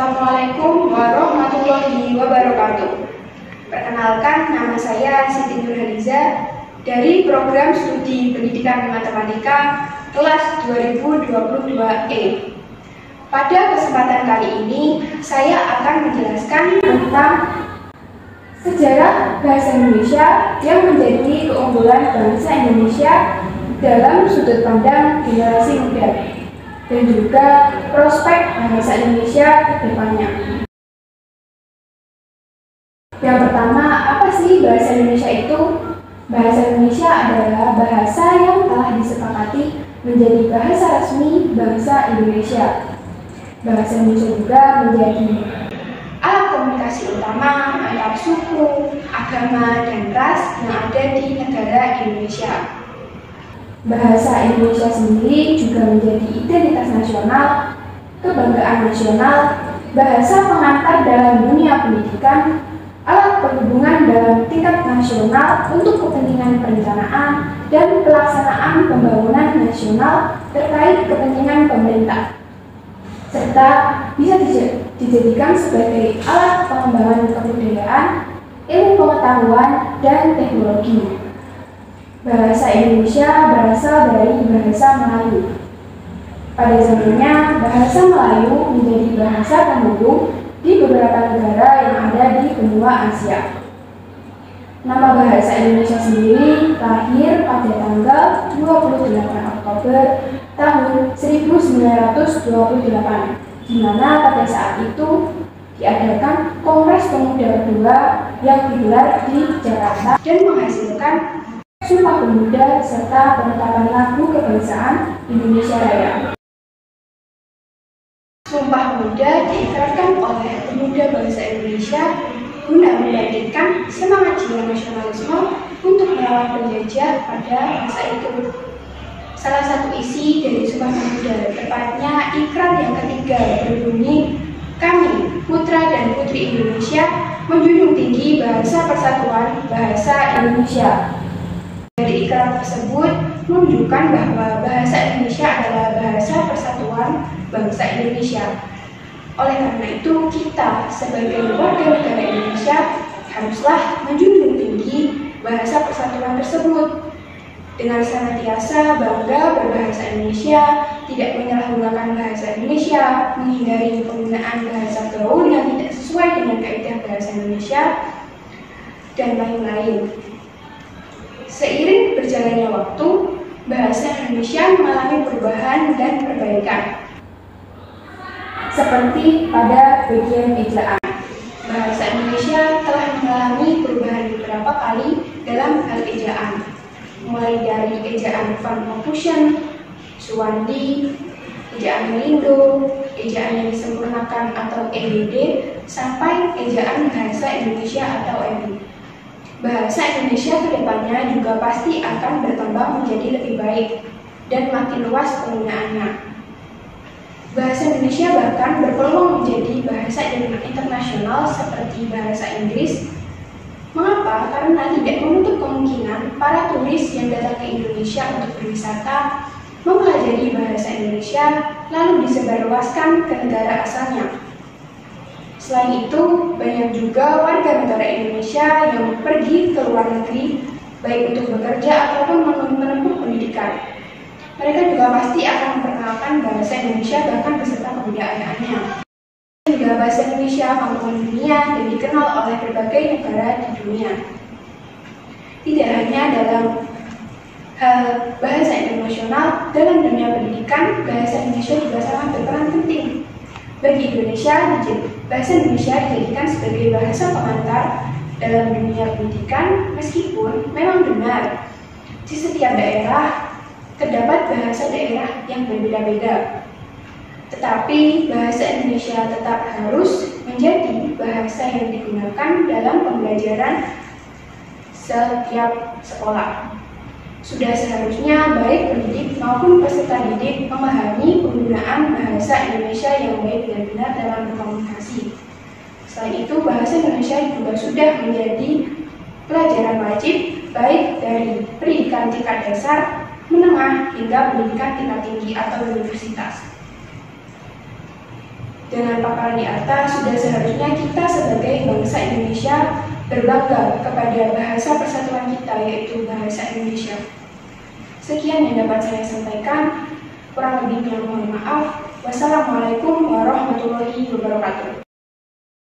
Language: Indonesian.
Assalamualaikum warahmatullahi wabarakatuh. Perkenalkan, nama saya Siti Nurhaliza dari Program Studi Pendidikan Matematika kelas 2022E. Pada kesempatan kali ini, saya akan menjelaskan tentang sejarah bahasa Indonesia yang menjadi keunggulan bangsa Indonesia dalam sudut pandang generasi muda, dan juga prospek bahasa Indonesia ke depannya. Yang pertama, apa sih bahasa Indonesia itu? Bahasa Indonesia adalah bahasa yang telah disepakati menjadi bahasa resmi bangsa Indonesia. Bahasa Indonesia juga menjadi alat komunikasi utama antar suku, agama, dan ras yang ada di negara Indonesia. Bahasa Indonesia sendiri juga menjadi identitas nasional, kebanggaan nasional, bahasa pengantar dalam dunia pendidikan, alat penghubungan dalam tingkat nasional untuk kepentingan perencanaan dan pelaksanaan pembangunan nasional terkait kepentingan pemerintah, serta bisa dijadikan sebagai alat pengembangan kebudayaan, ilmu pengetahuan, dan teknologi. Bahasa Indonesia berasal dari bahasa Melayu. Pada zamannya, bahasa Melayu menjadi bahasa penghubung di beberapa negara yang ada di benua Asia. Nama bahasa Indonesia sendiri lahir pada tanggal 28 Oktober tahun 1928, di mana pada saat itu diadakan Kongres Pemuda kedua yang digelar di Jakarta dan menghasilkan Sumpah Pemuda serta penetapan lagu kebangsaan Indonesia Raya. Sumpah Pemuda diikrarkan oleh pemuda bangsa Indonesia guna membangkitkan semangat jiwa nasionalisme untuk melawan penjajah pada masa itu. Salah satu isi dari Sumpah Pemuda, tepatnya ikrar yang ketiga, berbunyi, "Kami, putra dan putri Indonesia, menjunjung tinggi bahasa persatuan bahasa Indonesia." Dari ikrar tersebut menunjukkan bahwa bahasa Indonesia adalah bahasa persatuan bangsa Indonesia. Oleh karena itu, kita sebagai warga negara Indonesia haruslah menjunjung tinggi bahasa persatuan tersebut. Dengan senantiasa bangga berbahasa Indonesia, tidak menyalahgunakan bahasa Indonesia, menghindari penggunaan bahasa gaul yang tidak sesuai dengan kaidah bahasa Indonesia, dan lain-lain. Seiring berjalannya waktu, bahasa Indonesia mengalami perubahan dan perbaikan. Seperti pada bagian ejaan, bahasa Indonesia telah mengalami perubahan beberapa kali dalam hal ejaan, mulai dari ejaan Van Ophusen, Suwandi, ejaan Melindo, ejaan yang disempurnakan atau EYD, sampai ejaan bahasa Indonesia atau EBI. Bahasa Indonesia ke depannya juga pasti akan berkembang menjadi lebih baik dan makin luas penggunaannya. Bahasa Indonesia bahkan berpeluang menjadi bahasa internasional seperti bahasa Inggris. Mengapa? Karena tidak menutup kemungkinan para turis yang datang ke Indonesia untuk berwisata mempelajari bahasa Indonesia lalu disebarluaskan ke negara asalnya. Selain itu, banyak juga warga negara Indonesia yang pergi ke luar negeri, baik untuk bekerja ataupun menempuh pendidikan. Mereka juga pasti akan memperkenalkan bahasa Indonesia bahkan beserta kebudayaannya. Sehingga bahasa Indonesia mampu mendunia dan dikenal oleh berbagai negara di dunia. Tidak hanya dalam bahasa internasional, dalam dunia pendidikan, bahasa Indonesia juga sangat berperan penting. Bagi Indonesia, bahasa Indonesia dijadikan sebagai bahasa pengantar dalam dunia pendidikan, meskipun memang benar di setiap daerah terdapat bahasa daerah yang berbeda-beda. Tetapi bahasa Indonesia tetap harus menjadi bahasa yang digunakan dalam pembelajaran setiap sekolah. Sudah seharusnya baik pendidik maupun peserta didik memahami penggunaan bahasa Indonesia yang baik dan benar dalam berkomunikasi. Selain itu, bahasa Indonesia juga sudah menjadi pelajaran wajib baik dari pendidikan tingkat dasar, menengah, hingga pendidikan tingkat tinggi atau universitas. Dengan paparan di atas, sudah seharusnya kita sebagai bangsa Indonesia berbangga kepada bahasa persatuan kita, yaitu bahasa Indonesia. Sekian yang dapat saya sampaikan. Kurang lebihnya mohon maaf. Wassalamualaikum warahmatullahi wabarakatuh.